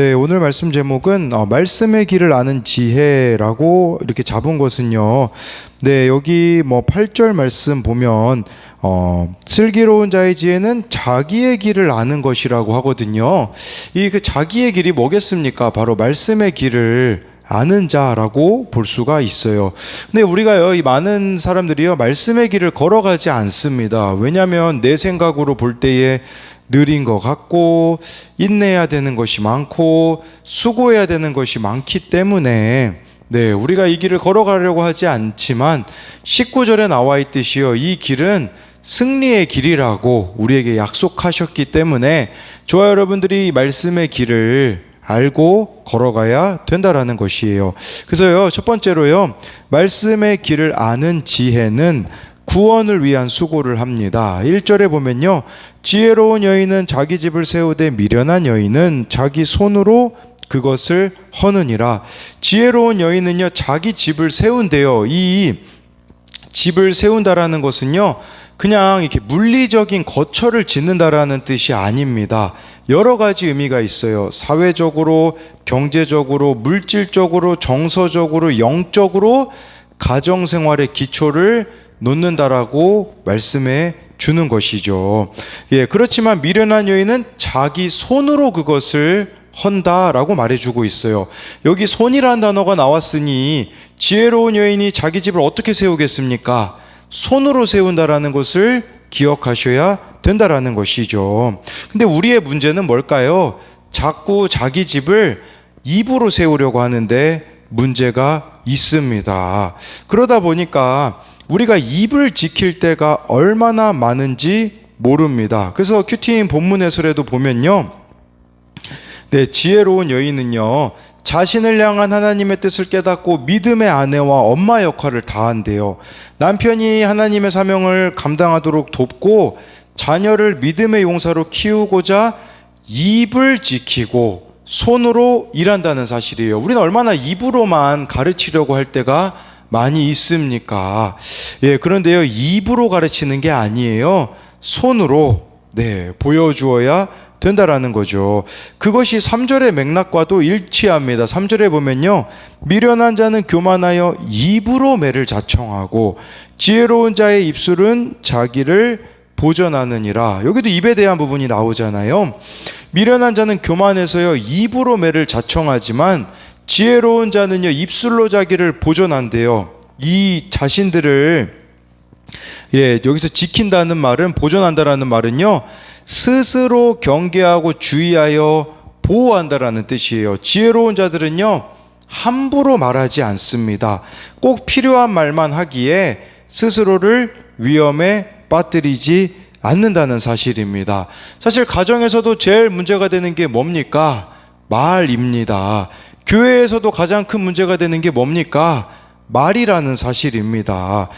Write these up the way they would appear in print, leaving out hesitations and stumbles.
네, 오늘 말씀 제목은 말씀의 길을 아는 지혜라고 이렇게 잡은 것은요. 네, 여기 8절 말씀 보면 슬기로운 자의 지혜는 자기의 길을 아는 것이라고 하거든요. 이 자기의 길이 뭐겠습니까? 바로 말씀의 길을 아는 자라고 볼 수가 있어요. 근데 우리가요, 이 많은 사람들이요, 말씀의 길을 걸어가지 않습니다. 왜냐하면 내 생각으로 볼 때에 느린 것 같고 인내해야 되는 것이 많고 수고해야 되는 것이 많기 때문에 우리가 이 길을 걸어가려고 하지 않지만 19절에 나와 있듯이요, 이 길은 승리의 길이라고 우리에게 약속하셨기 때문에 저와 여러분들이 이 말씀의 길을 알고 걸어가야 된다라는 것이에요. 그래서요, 첫 번째로요, 말씀의 길을 아는 지혜는 구원을 위한 수고를 합니다. 1절에 보면요, 지혜로운 여인은 자기 집을 세우되 미련한 여인은 자기 손으로 그것을 허느니라. 지혜로운 여인은요, 자기 집을 세운대요. 이 집을 세운다라는 것은요, 그냥 이렇게 물리적인 거처를 짓는다라는 뜻이 아닙니다. 여러 가지 의미가 있어요. 사회적으로, 경제적으로, 물질적으로, 정서적으로, 영적으로 가정생활의 기초를 놓는다라고 말씀해 주는 것이죠. 그렇지만 미련한 여인은 자기 손으로 그것을 헌다라고 말해주고 있어요. 여기 손이라는 단어가 나왔으니 지혜로운 여인이 자기 집을 어떻게 세우겠습니까? 손으로 세운다라는 것을 기억하셔야 된다라는 것이죠. 근데 우리의 문제는 뭘까요? 자꾸 자기 집을 입으로 세우려고 하는데 문제가 있습니다. 그러다 보니까 우리가 입을 지킬 때가 얼마나 많은지 모릅니다. 그래서 큐티인 본문 해설에도 보면요, 지혜로운 여인은요, 자신을 향한 하나님의 뜻을 깨닫고 믿음의 아내와 엄마 역할을 다한대요. 남편이 하나님의 사명을 감당하도록 돕고 자녀를 믿음의 용사로 키우고자 입을 지키고 손으로 일한다는 사실이에요. 우리는 얼마나 입으로만 가르치려고 할 때가 많이 있습니까? 그런데요, 입으로 가르치는 게 아니에요. 손으로 보여주어야 된다라는 거죠. 그것이 3절의 맥락과도 일치합니다. 3절에 보면요, 미련한 자는 교만하여 입으로 매를 자청하고 지혜로운 자의 입술은 자기를 보전하느니라. 여기도 입에 대한 부분이 나오잖아요. 미련한 자는 교만해서요, 입으로 매를 자청하지만 지혜로운 자는요, 입술로 자기를 보존한대요. 이 자신들을 여기서 지킨다는 말은, 보존한다라는 말은요, 스스로 경계하고 주의하여 보호한다라는 뜻이에요. 지혜로운 자들은요, 함부로 말하지 않습니다. 꼭 필요한 말만 하기에 스스로를 위험에 빠뜨리지 않는다는 사실입니다. 사실 가정에서도 제일 문제가 되는 게 뭡니까? 말입니다. 교회에서도 가장 큰 문제가 되는 게 뭡니까? 말이라는 사실입니다.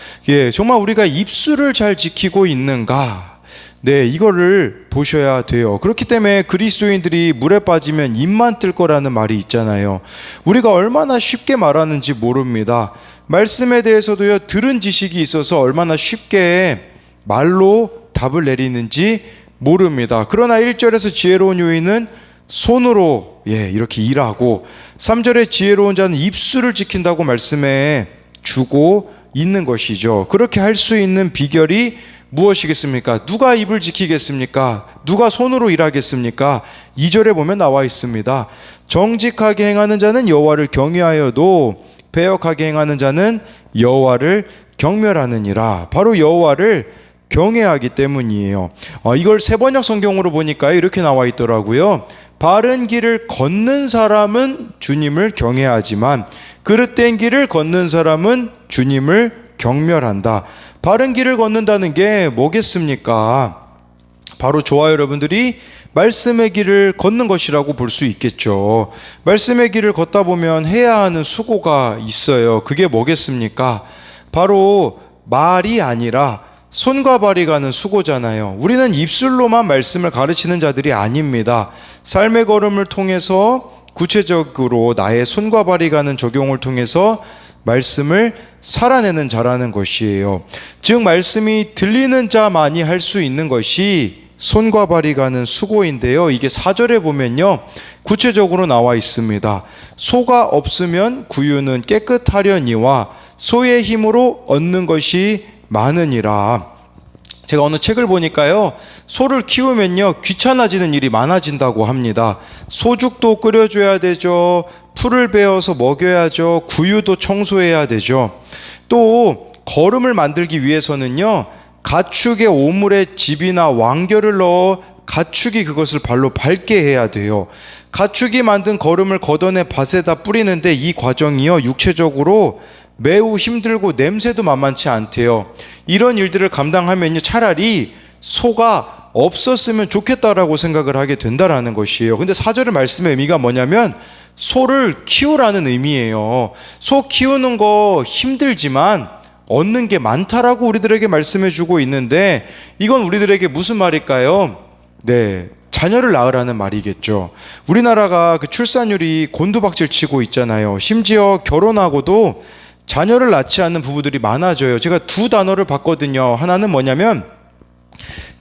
정말 우리가 입술을 잘 지키고 있는가? 이거를 보셔야 돼요. 그렇기 때문에 그리스도인들이 물에 빠지면 입만 뜰 거라는 말이 있잖아요. 우리가 얼마나 쉽게 말하는지 모릅니다. 말씀에 대해서도요, 들은 지식이 있어서 얼마나 쉽게 말로 답을 내리는지 모릅니다. 그러나 1절에서 지혜로운 여인은 손으로 이렇게 일하고, 3절에 지혜로운 자는 입술을 지킨다고 말씀해 주고 있는 것이죠. 그렇게 할 수 있는 비결이 무엇이겠습니까? 누가 입을 지키겠습니까? 누가 손으로 일하겠습니까? 2절에 보면 나와 있습니다. 정직하게 행하는 자는 여호와를 경외하여도 배역하게 행하는 자는 여호와를 경멸하느니라. 바로 여호와를 경외하기 때문이에요. 이걸 세번역 성경으로 보니까 이렇게 나와 있더라고요. 바른 길을 걷는 사람은 주님을 경외하지만 그릇된 길을 걷는 사람은 주님을 경멸한다. 바른 길을 걷는다는 게 뭐겠습니까? 바로 저와 여러분들이 말씀의 길을 걷는 것이라고 볼 수 있겠죠. 말씀의 길을 걷다 보면 해야 하는 수고가 있어요. 그게 뭐겠습니까? 바로 말이 아니라 손과 발이 가는 수고잖아요. 우리는 입술로만 말씀을 가르치는 자들이 아닙니다. 삶의 걸음을 통해서 구체적으로 나의 손과 발이 가는 적용을 통해서 말씀을 살아내는 자라는 것이에요. 즉 말씀이 들리는 자만이 할 수 있는 것이 손과 발이 가는 수고인데요. 이게 4절에 보면요, 구체적으로 나와 있습니다. 소가 없으면 구유는 깨끗하려니와 소의 힘으로 얻는 것이 많으니라. 제가 어느 책을 보니까요, 소를 키우면요 귀찮아지는 일이 많아진다고 합니다. 소죽도 끓여줘야 되죠, 풀을 베어서 먹여야죠, 구유도 청소해야 되죠. 또 거름을 만들기 위해서는요, 가축의 오물에 즙이나 왕겨를 넣어 가축이 그것을 발로 밟게 해야 돼요. 가축이 만든 거름을 걷어내 밭에다 뿌리는데 이 과정이요 육체적으로 매우 힘들고 냄새도 만만치 않대요. 이런 일들을 감당하면요 차라리 소가 없었으면 좋겠다라고 생각을 하게 된다라는 것이에요. 근데 4절의 말씀의 의미가 뭐냐면 소를 키우라는 의미예요. 소 키우는 거 힘들지만 얻는 게 많다라고 우리들에게 말씀해 주고 있는데, 이건 우리들에게 무슨 말일까요? 네, 자녀를 낳으라는 말이겠죠. 우리나라가 그 출산율이 곤두박질 치고 있잖아요. 심지어 결혼하고도 자녀를 낳지 않는 부부들이 많아져요. 제가 두 단어를 봤거든요. 하나는 뭐냐면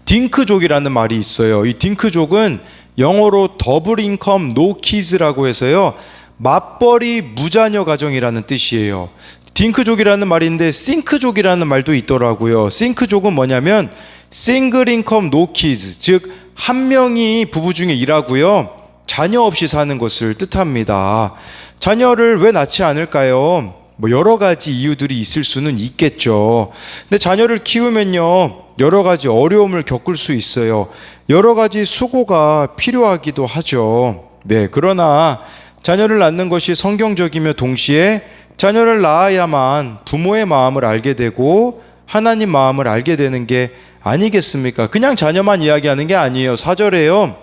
딩크족이라는 말이 있어요. 이 딩크족은 영어로 더블 인컴 노 키즈라고 해서요, 맞벌이 무자녀 가정이라는 뜻이에요. 딩크족이라는 말인데 싱크족이라는 말도 있더라고요. 싱크족은 뭐냐면 싱글 인컴 노 키즈, 즉 한 명이 부부 중에 일하고요 자녀 없이 사는 것을 뜻합니다. 자녀를 왜 낳지 않을까요? 뭐 여러 가지 이유들이 있을 수는 있겠죠. 근데 자녀를 키우면요 여러 가지 어려움을 겪을 수 있어요. 여러 가지 수고가 필요하기도 하죠. 네, 그러나 자녀를 낳는 것이 성경적이며 동시에 자녀를 낳아야만 부모의 마음을 알게 되고 하나님 마음을 알게 되는 게 아니겠습니까? 그냥 자녀만 이야기하는 게 아니에요. 4절에요,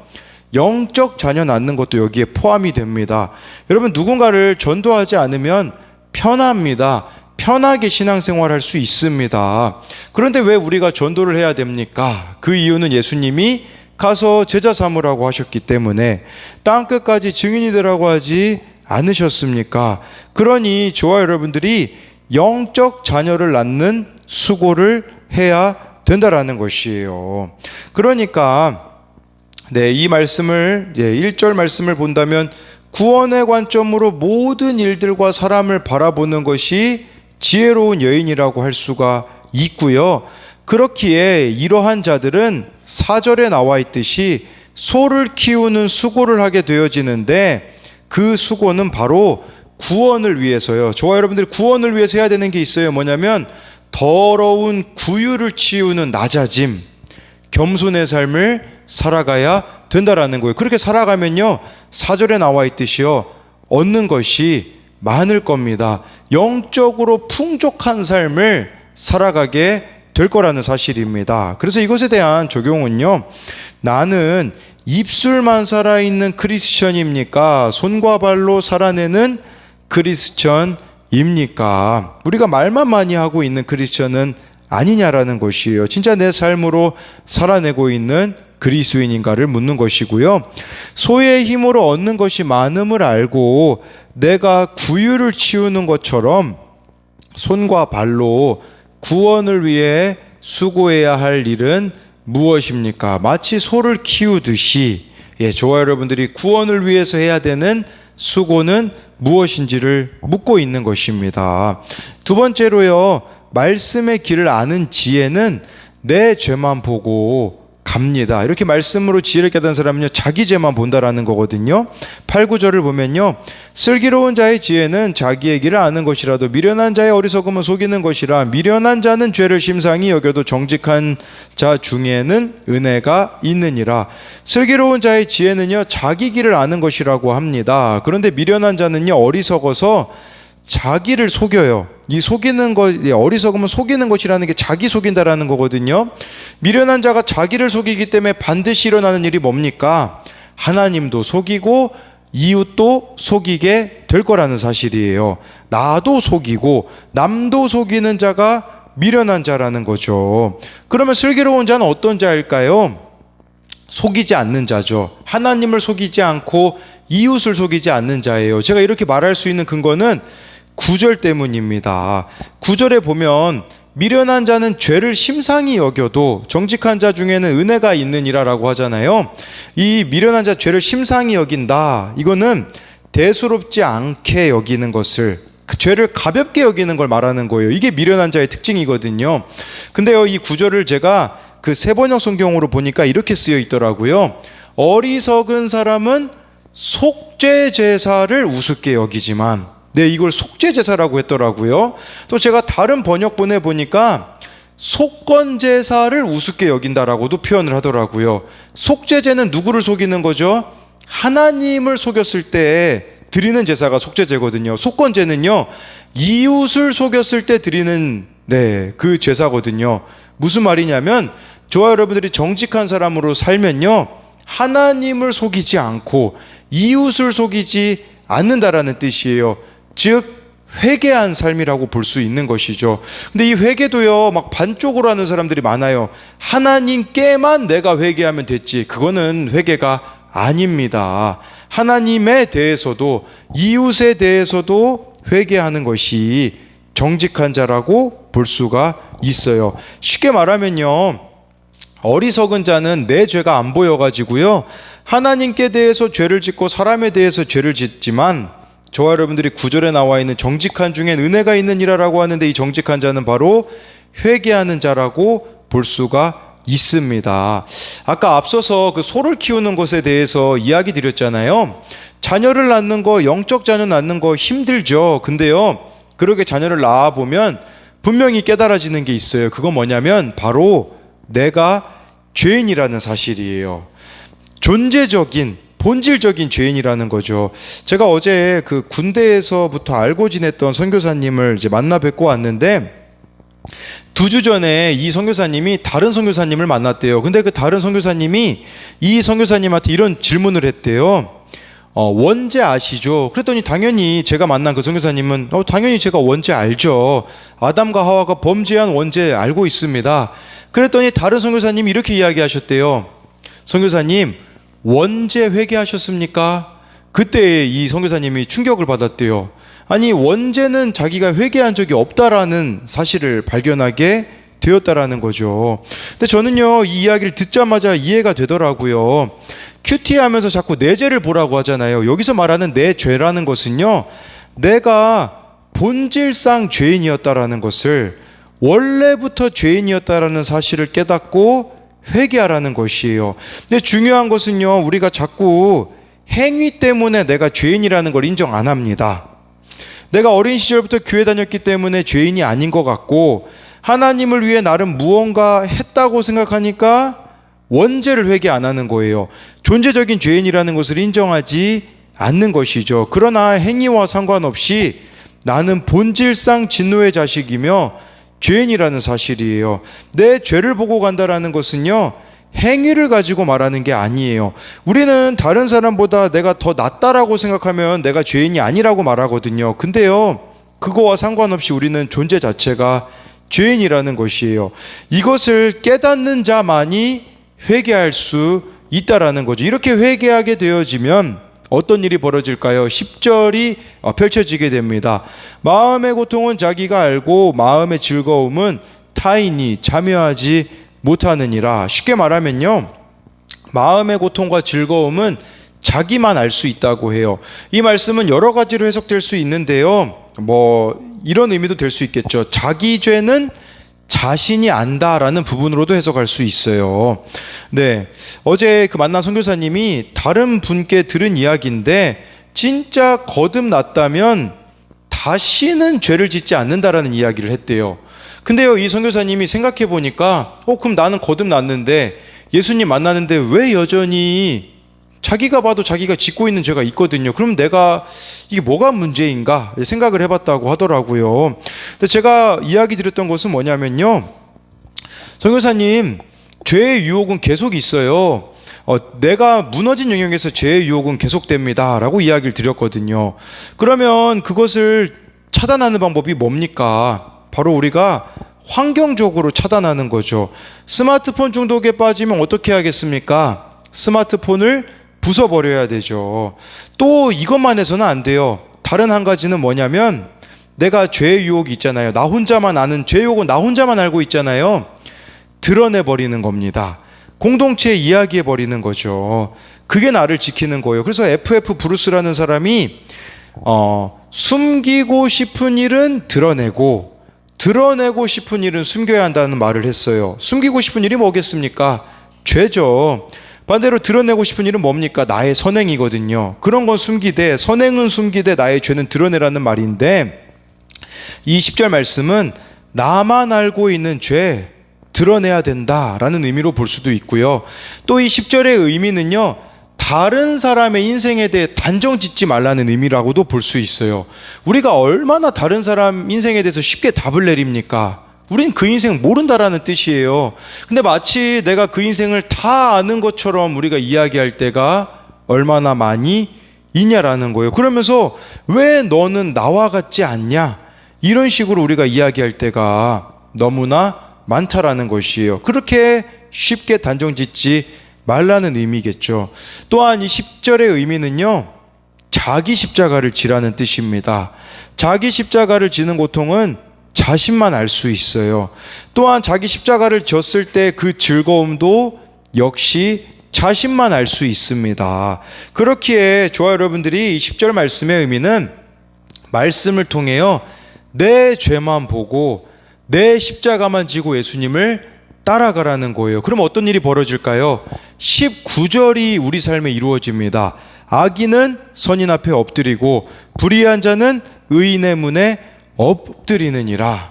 영적 자녀 낳는 것도 여기에 포함이 됩니다. 여러분, 누군가를 전도하지 않으면 편합니다. 편하게 신앙생활 할 수 있습니다. 그런데 왜 우리가 전도를 해야 됩니까? 그 이유는 예수님이 가서 제자 삼으라고 하셨기 때문에, 땅끝까지 증인이 되라고 하지 않으셨습니까? 그러니 저와 여러분들이 영적 자녀를 낳는 수고를 해야 된다라는 것이에요. 그러니까 이 말씀을 1절 말씀을 본다면 구원의 관점으로 모든 일들과 사람을 바라보는 것이 지혜로운 여인이라고 할 수가 있고요. 그렇기에 이러한 자들은 4절에 나와 있듯이 소를 키우는 수고를 하게 되어지는데, 그 수고는 바로 구원을 위해서요. 저와 여러분들이 구원을 위해서 해야 되는 게 있어요. 뭐냐면 더러운 구유를 치우는 낮아짐, 겸손의 삶을 살아가야 된다라는 거예요. 그렇게 살아가면요 4절에 나와 있듯이요 얻는 것이 많을 겁니다. 영적으로 풍족한 삶을 살아가게 될 거라는 사실입니다. 그래서 이것에 대한 적용은요, 나는 입술만 살아있는 크리스천입니까? 손과 발로 살아내는 크리스천입니까? 우리가 말만 많이 하고 있는 크리스천은 아니냐라는 것이에요. 진짜 내 삶으로 살아내고 있는 그리스도인인가를 묻는 것이고요. 소의 힘으로 얻는 것이 많음을 알고 내가 구유를 치우는 것처럼 손과 발로 구원을 위해 수고해야 할 일은 무엇입니까? 마치 소를 키우듯이 저와 여러분들이 구원을 위해서 해야 되는 수고는 무엇인지를 묻고 있는 것입니다. 두 번째로요, 말씀의 길을 아는 지혜는 내 죄만 보고 갑니다. 이렇게 말씀으로 지혜를 깨닫는 사람은요 자기 죄만 본다라는 거거든요. 8, 9절을 보면요, 슬기로운 자의 지혜는 자기의 길을 아는 것이라도 미련한 자의 어리석음은 속이는 것이라. 미련한 자는 죄를 심상히 여겨도 정직한 자 중에는 은혜가 있느니라. 슬기로운 자의 지혜는요 자기 길을 아는 것이라고 합니다. 그런데 미련한 자는요 어리석어서 자기를 속여요. 이 속이는 것, 어리석으면 속이는 것이라는 게 자기 속인다라는 거거든요. 미련한 자가 자기를 속이기 때문에 반드시 일어나는 일이 뭡니까? 하나님도 속이고 이웃도 속이게 될 거라는 사실이에요. 나도 속이고 남도 속이는 자가 미련한 자라는 거죠. 그러면 슬기로운 자는 어떤 자일까요? 속이지 않는 자죠. 하나님을 속이지 않고 이웃을 속이지 않는 자예요. 제가 이렇게 말할 수 있는 근거는 9절 때문입니다. 9절에 보면 미련한 자는 죄를 심상히 여겨도 정직한 자 중에는 은혜가 있느니라라고 하잖아요. 이 미련한 자 죄를 심상히 여긴다. 이거는 대수롭지 않게 여기는 것을, 그 죄를 가볍게 여기는 걸 말하는 거예요. 이게 미련한 자의 특징이거든요. 근데요, 이 구절을 제가 그 세번역 성경으로 보니까 이렇게 쓰여 있더라고요. 어리석은 사람은 속죄 제사를 우습게 여기지만, 네, 이걸 속죄 제사라고 했더라고요. 또 제가 다른 번역본에 보니까 속건 제사를 우습게 여긴다라고도 표현을 하더라고요. 속죄제는 누구를 속이는 거죠? 하나님을 속였을 때 드리는 제사가 속죄제거든요. 속건제는요, 이웃을 속였을 때 드리는, 네, 그 제사거든요. 무슨 말이냐면, 저와 여러분들이 정직한 사람으로 살면요, 하나님을 속이지 않고 이웃을 속이지 않는다라는 뜻이에요. 즉 회개한 삶이라고 볼 수 있는 것이죠. 근데 이 회개도요, 막 반쪽으로 하는 사람들이 많아요. 하나님께만 내가 회개하면 됐지. 그거는 회개가 아닙니다. 하나님에 대해서도 이웃에 대해서도 회개하는 것이 정직한 자라고 볼 수가 있어요. 쉽게 말하면요, 어리석은 자는 내 죄가 안 보여가지고요, 하나님께 대해서 죄를 짓고 사람에 대해서 죄를 짓지만, 저와 여러분들이 구절에 나와 있는 정직한 중엔 은혜가 있느니라라고 하는데, 이 정직한 자는 바로 회개하는 자라고 볼 수가 있습니다. 아까 앞서서 그 소를 키우는 것에 대해서 이야기 드렸잖아요. 자녀를 낳는 거, 영적 자녀 낳는 거 힘들죠. 근데요, 그렇게 자녀를 낳아보면 분명히 깨달아지는 게 있어요. 그건 뭐냐면 바로 내가 죄인이라는 사실이에요. 존재적인, 본질적인 죄인이라는 거죠. 제가 어제 그 군대에서부터 알고 지냈던 선교사님을 이제 만나 뵙고 왔는데, 2주 전에 이 선교사님이 다른 선교사님을 만났대요. 근데 그 다른 선교사님이 이 선교사님한테 이런 질문을 했대요. 원죄 아시죠? 그랬더니 당연히 제가 만난 그 선교사님은 당연히 제가 원죄 알죠. 아담과 하와가 범죄한 원죄 알고 있습니다. 그랬더니 다른 선교사님이 이렇게 이야기하셨대요. 선교사님, 원죄 회개하셨습니까? 그때 이 선교사님이 충격을 받았대요. 아니, 원죄는 자기가 회개한 적이 없다라는 사실을 발견하게 되었다라는 거죠. 근데 저는요, 이 이야기를 듣자마자 이해가 되더라고요. 큐티하면서 자꾸 내 죄를 보라고 하잖아요. 여기서 말하는 내 죄라는 것은요, 내가 본질상 죄인이었다라는 것을, 원래부터 죄인이었다라는 사실을 깨닫고 회개하라는 것이에요. 근데 중요한 것은요, 우리가 자꾸 행위 때문에 내가 죄인이라는 걸 인정 안 합니다. 내가 어린 시절부터 교회 다녔기 때문에 죄인이 아닌 것 같고, 하나님을 위해 나름 무언가 했다고 생각하니까 원죄를 회개 안 하는 거예요. 존재적인 죄인이라는 것을 인정하지 않는 것이죠. 그러나 행위와 상관없이 나는 본질상 진노의 자식이며 죄인이라는 사실이에요. 내 죄를 보고 간다라는 것은요, 행위를 가지고 말하는 게 아니에요. 우리는 다른 사람보다 내가 더 낫다라고 생각하면 내가 죄인이 아니라고 말하거든요. 근데요, 그거와 상관없이 우리는 존재 자체가 죄인이라는 것이에요. 이것을 깨닫는 자만이 회개할 수 있다라는 거죠. 이렇게 회개하게 되어지면 어떤 일이 벌어질까요? 10절이 펼쳐지게 됩니다. 마음의 고통은 자기가 알고 마음의 즐거움은 타인이 참여하지 못하느니라. 쉽게 말하면요, 마음의 고통과 즐거움은 자기만 알 수 있다고 해요. 이 말씀은 여러 가지로 해석될 수 있는데요, 이런 의미도 될 수 있겠죠. 자기 죄는 자신이 안다라는 부분으로도 해석할 수 있어요. 네, 어제 그 만난 선교사님이 다른 분께 들은 이야기인데, 진짜 거듭났다면 다시는 죄를 짓지 않는다라는 이야기를 했대요. 근데요, 이 선교사님이 생각해 보니까 그럼 나는 거듭났는데 예수님 만나는데 왜 여전히 자기가 봐도 자기가 짓고 있는 죄가 있거든요. 그럼 내가 이게 뭐가 문제인가 생각을 해봤다고 하더라고요. 근데 제가 이야기 드렸던 것은 뭐냐면요, 선교사님, 죄의 유혹은 계속 있어요. 내가 무너진 영역에서 죄의 유혹은 계속됩니다 라고 이야기를 드렸거든요. 그러면 그것을 차단하는 방법이 뭡니까? 바로 우리가 환경적으로 차단하는 거죠. 스마트폰 중독에 빠지면 어떻게 하겠습니까? 스마트폰을 부숴버려야 되죠. 또 이것만 해서는 안 돼요. 다른 한 가지는 뭐냐면 내가 죄의 유혹이 있잖아요. 나 혼자만 아는 죄 유혹은 나 혼자만 알고 있잖아요. 드러내버리는 겁니다. 공동체에 이야기해버리는 거죠. 그게 나를 지키는 거예요. 그래서 FF 브루스라는 사람이 숨기고 싶은 일은 드러내고 싶은 일은 숨겨야 한다는 말을 했어요. 숨기고 싶은 일이 뭐겠습니까? 죄죠. 반대로 드러내고 싶은 일은 뭡니까? 나의 선행이거든요. 그런 건 숨기되 선행은 숨기되 나의 죄는 드러내라는 말인데, 이 10절 말씀은 나만 알고 있는 죄 드러내야 된다라는 의미로 볼 수도 있고요. 또 이 10절의 의미는요, 다른 사람의 인생에 대해 단정 짓지 말라는 의미라고도 볼 수 있어요. 우리가 얼마나 다른 사람 인생에 대해서 쉽게 답을 내립니까? 우린 그 인생 모른다라는 뜻이에요. 근데 마치 내가 그 인생을 다 아는 것처럼 우리가 이야기할 때가 얼마나 많이 있냐라는 거예요. 그러면서 왜 너는 나와 같지 않냐? 이런 식으로 우리가 이야기할 때가 너무나 많다라는 것이에요. 그렇게 쉽게 단정 짓지 말라는 의미겠죠. 또한 이 10절의 의미는요, 자기 십자가를 지라는 뜻입니다. 자기 십자가를 지는 고통은 자신만 알 수 있어요. 또한 자기 십자가를 졌을 때 그 즐거움도 역시 자신만 알 수 있습니다. 그렇기에 저와 여러분들이 이 10절 말씀의 의미는 말씀을 통해요, 내 죄만 보고 내 십자가만 지고 예수님을 따라가라는 거예요. 그럼 어떤 일이 벌어질까요? 19절이 우리 삶에 이루어집니다. 악인은 선인 앞에 엎드리고 불의한 자는 의인의 문에 엎드리느니라.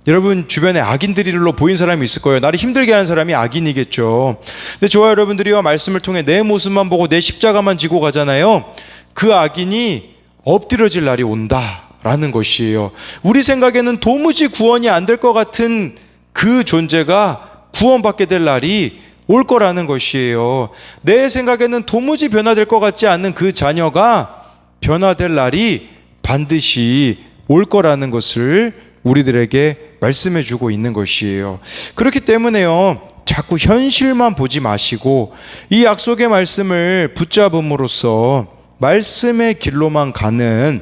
여러분 주변에 악인들로 보인 사람이 있을 거예요. 나를 힘들게 하는 사람이 악인이겠죠. 근데 저와 여러분들이와 말씀을 통해 내 모습만 보고 내 십자가만 지고 가잖아요. 그 악인이 엎드려질 날이 온다라는 것이에요. 우리 생각에는 도무지 구원이 안 될 것 같은 그 존재가 구원받게 될 날이 올 거라는 것이에요. 내 생각에는 도무지 변화될 것 같지 않는 그 자녀가 변화될 날이 반드시 올 거라는 것을 우리들에게 말씀해 주고 있는 것이에요. 그렇기 때문에요, 자꾸 현실만 보지 마시고 이 약속의 말씀을 붙잡음으로써 말씀의 길로만 가는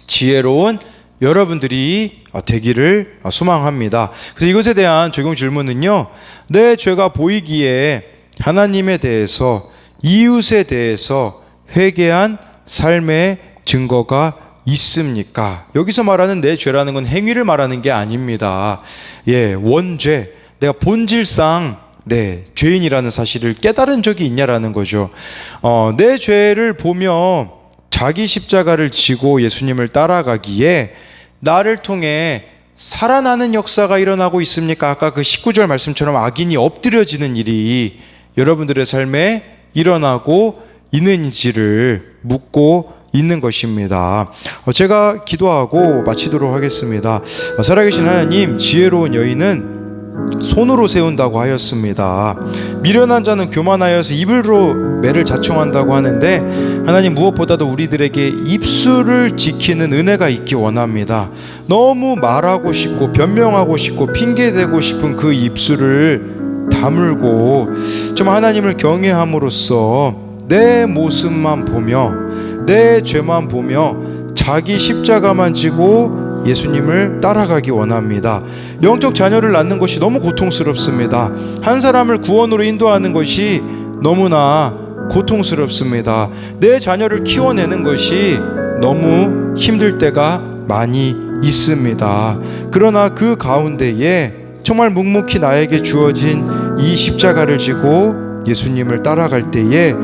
지혜로운 여러분들이 되기를 소망합니다. 그래서 이것에 대한 적용 질문은요, 내 죄가 보이기에 하나님에 대해서, 이웃에 대해서 회개한 삶의 증거가 있습니까? 여기서 말하는 내 죄라는 건 행위를 말하는 게 아닙니다. 원죄, 내가 본질상 죄인이라는 사실을 깨달은 적이 있냐라는 거죠. 내 죄를 보며 자기 십자가를 지고 예수님을 따라가기에 나를 통해 살아나는 역사가 일어나고 있습니까? 아까 그 19절 말씀처럼 악인이 엎드려지는 일이 여러분들의 삶에 일어나고 있는지를 묻고 있는 것입니다. 제가 기도하고 마치도록 하겠습니다. 살아계신 하나님, 지혜로운 여인은 손으로 세운다고 하였습니다. 미련한 자는 교만하여서 입으로 매를 자청한다고 하는데, 하나님 무엇보다도 우리들에게 입술을 지키는 은혜가 있기 원합니다. 너무 말하고 싶고 변명하고 싶고 핑계대고 싶은 그 입술을 다물고 좀 하나님을 경외함으로써 내 모습만 보며 내 죄만 보며 자기 십자가만 지고 예수님을 따라가기 원합니다. 영적 자녀를 낳는 것이 너무 고통스럽습니다. 한 사람을 구원으로 인도하는 것이 너무나 고통스럽습니다. 내 자녀를 키워내는 것이 너무 힘들 때가 많이 있습니다. 그러나 그 가운데에 정말 묵묵히 나에게 주어진 이 십자가를 지고 예수님을 따라갈 때에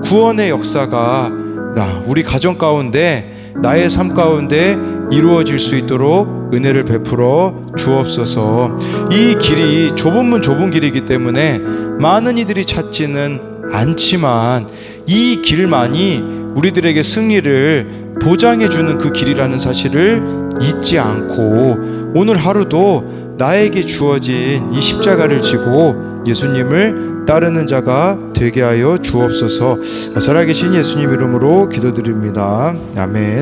구원의 역사가 우리 가정 가운데, 나의 삶 가운데 이루어질 수 있도록 은혜를 베풀어 주옵소서. 이 길이 좁은 문 좁은 길이기 때문에 많은 이들이 찾지는 않지만 이 길만이 우리들에게 승리를 보장해주는 그 길이라는 사실을 잊지 않고 오늘 하루도 나에게 주어진 이 십자가를 지고 예수님을 따르는 자가 되게 하여 주옵소서. 살아계신 예수님 이름으로 기도드립니다. 아멘.